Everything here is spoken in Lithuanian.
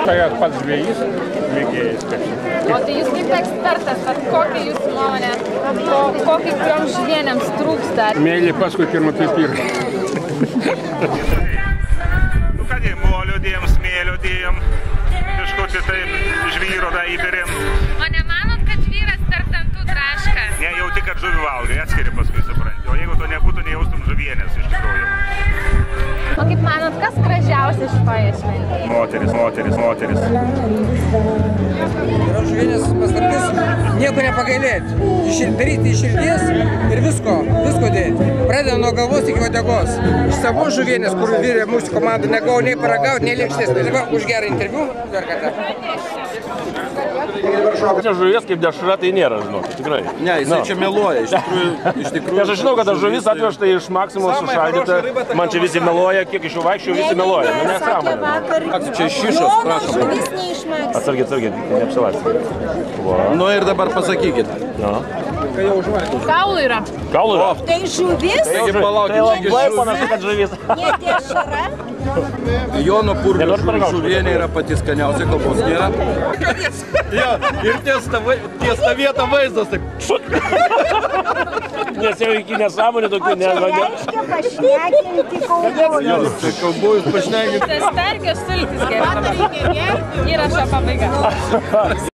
Tai pats žvejys, mėgėjas kažkaip. O tai jūs kaip ekspertas, kokia jūsų nuomonė, kokiai kurioms žuvienėms trūksta? Meilė paskui pirmą pipirą. Nu ką dėjom, molio dėjom, smėlio dėjom, kažkokį tai žvyro da įberėm. O nemanot, kad žvyras per dantų traška? Ne, jau tik, kad žuvį valgai, atskiri paskui supranti. O jeigu to nebūtų, nejaustum žuvienės iš tikrųjų. O kaip manot, kas gražiausia šitoje šventėje? Moteris. Žuvienės paslaptis nieko nepagailėti. Daryti iš širdies ir visko dėti. Pradedant nuo galvos iki uodegos. Iš savo žuvienės, kur vyrė mūsų komanda, negavau nei paragauti, nei lėkštės. Dabar už gerą interviu dar kartą. Čia žuvies kaip dešra tai nėra, žinok, tikrai. Ne, jisai čia meluoja, iš tikrųjų. Aš žinau, kad žuvis atvežta iš Maksimos sušaldyta, man čia visi meluoja, kiek iš jų vaikščių visi meluoja. Nu, nesąmonė. Čia šišos, prašom. Žuvis neišmėgsta. Atsargiai, neapsilaskite. Nu ir dabar pasakykit. Kaulų yra. Kaulų yra? Tai žuvis? Taigi Tai palaukit, labai panašu, kad žuvis. Ne dešra? Jono Purvio žuvienė yra pati skaniausia, kalbos nėra. Jo, ir ties tą vietą vaizdas taip. Nes jau iki nesąmonė tokių Reiškia pašnekinti kaubojus. Tai kaubojus pašnekinti. Tai starkės sultis gerai. Įrašo pabaiga.